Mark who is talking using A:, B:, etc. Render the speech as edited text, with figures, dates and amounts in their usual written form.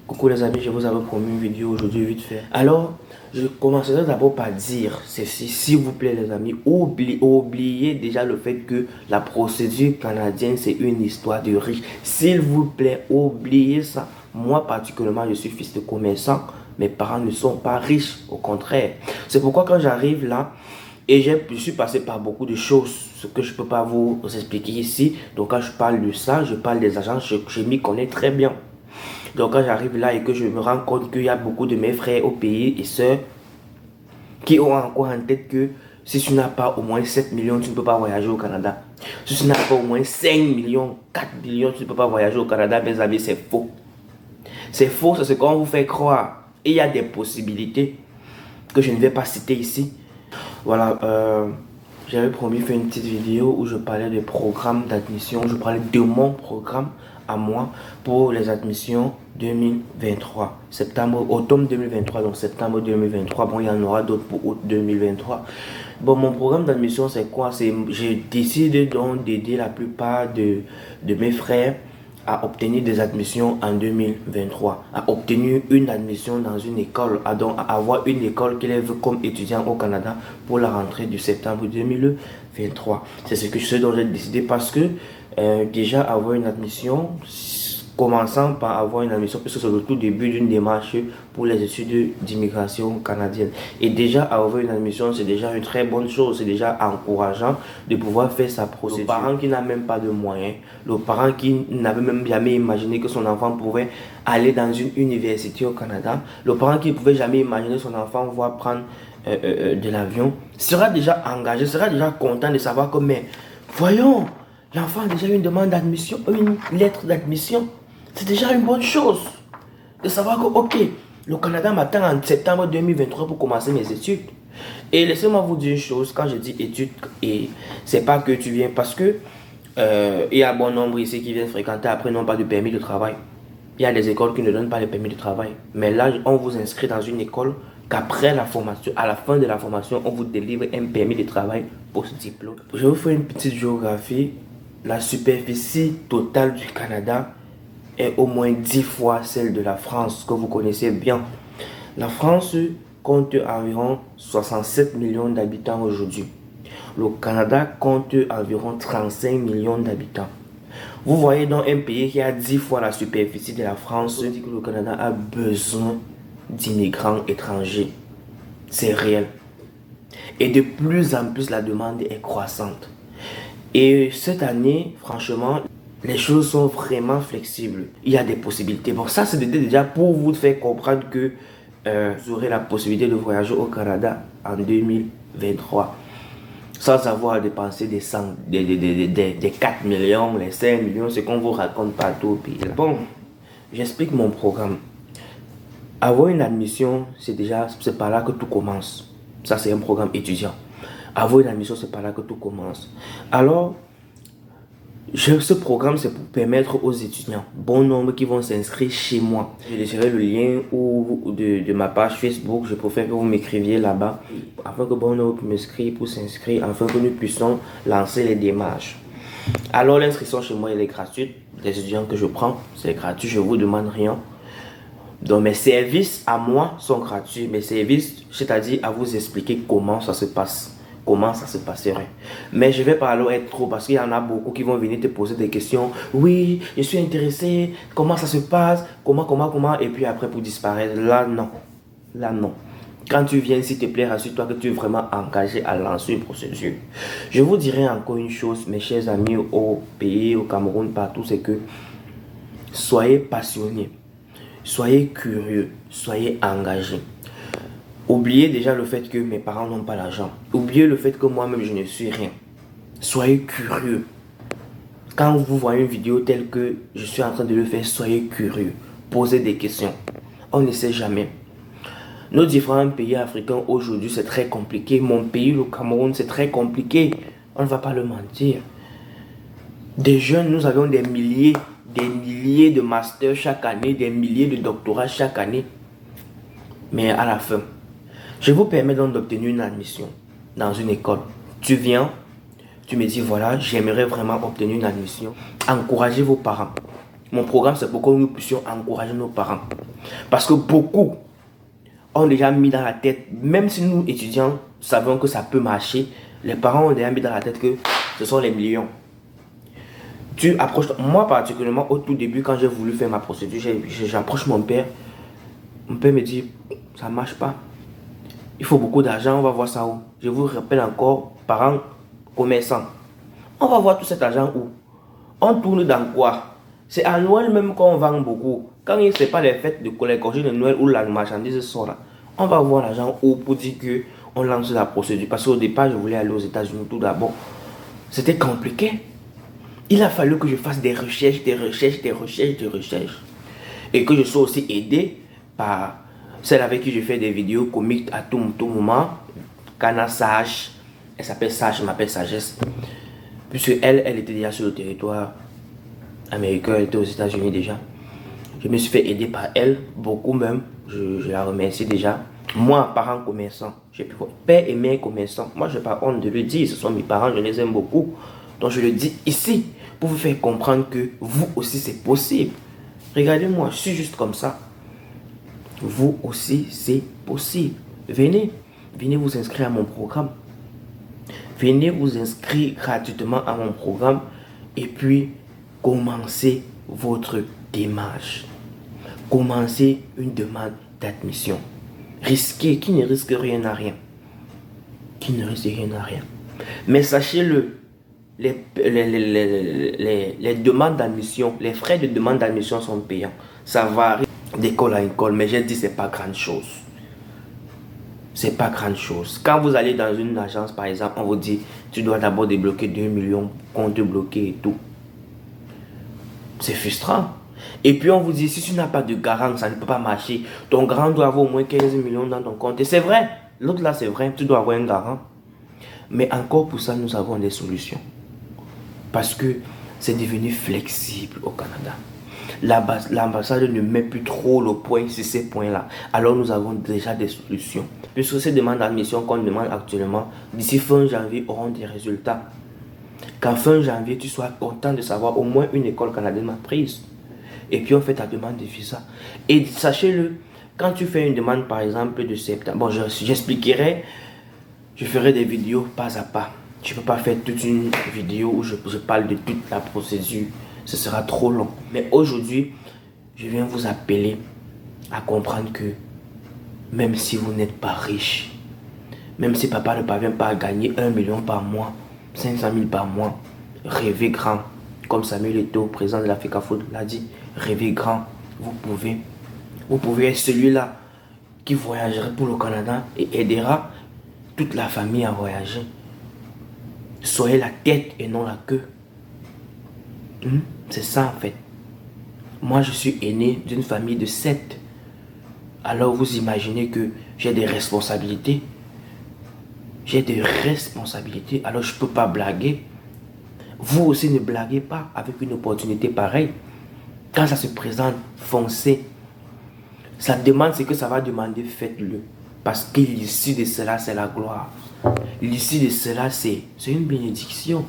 A: Coucou les amis, je vous avais promis une vidéo aujourd'hui vite fait. Alors, je commencerai d'abord par dire ceci, s'il vous plaît les amis, oubliez déjà le fait que la procédure canadienne c'est une histoire de riches. S'il vous plaît, oubliez ça. Moi particulièrement, je suis fils de commerçant, mes parents ne sont pas riches, au contraire. C'est pourquoi quand j'arrive là, et je suis passé par beaucoup de choses, ce que je ne peux pas vous expliquer ici. Donc quand je parle de ça, je parle des agents, je m'y connais très bien. Donc quand j'arrive là et que je me rends compte qu'il y a beaucoup de mes frères au pays et sœurs qui ont encore en tête que si tu n'as pas au moins 7 millions, tu ne peux pas voyager au Canada. Si tu n'as pas au moins 5 millions, 4 millions, tu ne peux pas voyager au Canada, mes amis, c'est faux. C'est faux, c'est ce qu'on vous fait croire. Et il y a des possibilités que je ne vais pas citer ici. Voilà, j'avais promis de faire une petite vidéo où je parlais des programmes d'admission, je parlais de mon programme à moi pour les admissions 2023, automne 2023, donc septembre 2023, bon il y en aura d'autres pour août 2023. Bon, mon programme d'admission c'est quoi? J'ai décidé donc d'aider la plupart de mes frères à obtenir des admissions en 2023, à obtenir une admission dans une école, à avoir une école qu'ils veulent comme étudiant au Canada pour la rentrée du septembre 2023. C'est ce que je sais dont j'ai décidé parce que déjà avoir une admission, commençant par avoir une admission, parce que c'est le tout début d'une démarche pour les études d'immigration canadienne. Et déjà avoir une admission, c'est déjà une très bonne chose, c'est déjà encourageant de pouvoir faire sa procédure. Le parent qui n'a même pas de moyens, le parent qui n'avait même jamais imaginé que son enfant pouvait aller dans une université au Canada, le parent qui ne pouvait jamais imaginer son enfant voir prendre de l'avion, sera déjà engagé, sera déjà content de savoir que, mais voyons, l'enfant a déjà une demande d'admission, une lettre d'admission. C'est déjà une bonne chose de savoir que, ok, le Canada m'attend en septembre 2023 pour commencer mes études. Et laissez-moi vous dire une chose, quand je dis études, et c'est pas que tu viens, parce que il y a bon nombre ici qui viennent fréquenter après n'ont pas de permis de travail. Il y a des écoles qui ne donnent pas le permis de travail. Mais là, on vous inscrit dans une école qu'après la formation, à la fin de la formation, on vous délivre un permis de travail post-diplôme. Je vais vous faire une petite géographie. La superficie totale du Canada est au moins 10 fois celle de la France, que vous connaissez bien. La France compte environ 67 millions d'habitants aujourd'hui. Le Canada compte environ 35 millions d'habitants. Vous voyez dans un pays qui a 10 fois la superficie de la France, on dit que le Canada a besoin d'immigrants étrangers. C'est réel. Et de plus en plus, la demande est croissante. Et cette année, franchement, les choses sont vraiment flexibles. Il y a des possibilités. Bon, ça, c'était déjà pour vous faire comprendre que vous aurez la possibilité de voyager au Canada en 2023. Sans avoir dépensé des 4 millions, les 5 millions, ce qu'on vous raconte partout au pays. Bon, j'explique mon programme. Avoir une admission, c'est par là que tout commence. Ça, c'est un programme étudiant. Avoir une admission, c'est par là que tout commence. Alors, ce programme, c'est pour permettre aux étudiants, bon nombre qui vont s'inscrire chez moi. Je laisserai le lien de ma page Facebook. Je préfère que vous m'écriviez là-bas, afin que bon nombre m'inscrire pour s'inscrire, afin que nous puissions lancer les démarches. Alors, l'inscription chez moi, elle est gratuite. Les étudiants que je prends, c'est gratuit, je ne vous demande rien. Donc, mes services à moi sont gratuits. Mes services, c'est-à-dire à vous expliquer comment ça se passe. Comment ça se passerait. Mais je vais pas alors être trop parce qu'il y en a beaucoup qui vont venir te poser des questions. Oui, je suis intéressé. Comment ça se passe? Comment? Et puis après pour disparaître. Là, non. Là, non. Quand tu viens, s'il te plaît, rassure-toi que tu es vraiment engagé à lancer une procédure. Je vous dirai encore une chose, mes chers amis au pays, au Cameroun, partout, c'est que soyez passionnés, soyez curieux, soyez engagés. Oubliez déjà le fait que mes parents n'ont pas l'argent. Oubliez le fait que moi-même je ne suis rien. Soyez curieux. Quand vous voyez une vidéo telle que je suis en train de le faire, soyez curieux. Posez des questions. On ne sait jamais. Nos différents pays africains aujourd'hui, c'est très compliqué. Mon pays, le Cameroun, c'est très compliqué. On ne va pas le mentir. Des jeunes, nous avons des milliers de masters chaque année, des milliers de doctorats chaque année. Mais à la fin, je vous permets donc d'obtenir une admission dans une école. Tu viens, tu me dis voilà, j'aimerais vraiment obtenir une admission. Encouragez vos parents. Mon programme, c'est pour que nous puissions encourager nos parents. Parce que beaucoup ont déjà mis dans la tête, même si nous, étudiants, savons que ça peut marcher, les parents ont déjà mis dans la tête que ce sont les millions. Tu approches, moi particulièrement, au tout début, quand j'ai voulu faire ma procédure, j'approche mon père. Mon père me dit, ça ne marche pas. Il faut beaucoup d'argent, on va voir ça où. Je vous rappelle encore, parents, commerçants. On va voir tout cet argent où. On tourne dans quoi? C'est à Noël même qu'on vend beaucoup. Quand ce n'est pas les fêtes de les congés de Noël où la marchandise sort là, on va voir l'argent où pour dire qu'on lance la procédure. Parce qu'au départ, je voulais aller aux États-Unis tout d'abord. C'était compliqué. Il a fallu que je fasse des recherches. Et que je sois aussi aidé par celle avec qui je fais des vidéos comiques à tout moment. Kana Sage. Elle s'appelle Sage, je m'appelle Sagesse. Puisque elle était déjà sur le territoire américain, elle était aux États-Unis déjà. Je me suis fait aider par elle, beaucoup même. Je la remercie déjà. Moi, parent commerçant, j'ai pu voir père et mère commerçant. Moi, je n'ai pas honte de le dire, ce sont mes parents, je les aime beaucoup. Donc, je le dis ici pour vous faire comprendre que vous aussi, c'est possible. Regardez-moi, je suis juste comme ça. Vous aussi, c'est possible. Venez vous inscrire à mon programme. Venez vous inscrire gratuitement à mon programme et puis commencez votre démarche. Commencez une demande d'admission. Risquez, qui ne risque rien à rien. Qui ne risque rien à rien. Mais sachez-le, les demandes d'admission, les frais de demande d'admission sont payants. Ça varie d'école à école, mais j'ai dit c'est pas grande chose. C'est pas grande chose. Quand vous allez dans une agence, par exemple, on vous dit tu dois d'abord débloquer 2 millions, compte bloqué et tout. C'est frustrant. Et puis on vous dit si tu n'as pas de garant, ça ne peut pas marcher. Ton garant doit avoir au moins 15 millions dans ton compte. Et c'est vrai. L'autre là, c'est vrai. Tu dois avoir un garant. Mais encore pour ça, nous avons des solutions. Parce que c'est devenu flexible au Canada. L'ambassade ne met plus trop le point sur ces points-là. Alors nous avons déjà des solutions. Puisque ces demandes d'admission qu'on demande actuellement, d'ici fin janvier, auront des résultats. Qu'en fin janvier, tu sois content de savoir au moins une école canadienne m'a prise. Et puis on fait ta demande de visa. Et sachez-le, quand tu fais une demande par exemple de septembre, bon j'expliquerai, je ferai des vidéos pas à pas. Je ne peux pas faire toute une vidéo où je parle de toute la procédure. Ce sera trop long. Mais aujourd'hui, je viens vous appeler à comprendre que même si vous n'êtes pas riche, même si papa ne parvient pas à gagner 1 million par mois, 500 000 par mois, rêvez grand. Comme Samuel Eto'o, président de l'Africa Food, l'a dit, rêvez grand. Vous pouvez être celui-là qui voyagerait pour le Canada et aidera toute la famille à voyager. Soyez la tête et non la queue. C'est ça en fait. Moi je suis aîné d'une famille de 7. Alors vous imaginez que j'ai des responsabilités. J'ai des responsabilités. Alors je ne peux pas blaguer. Vous aussi ne blaguez pas avec une opportunité pareille. Quand ça se présente, foncez. Ça demande ce que ça va demander, faites-le. Parce que l'issue de cela, c'est la gloire. L'issue de cela, c'est une bénédiction.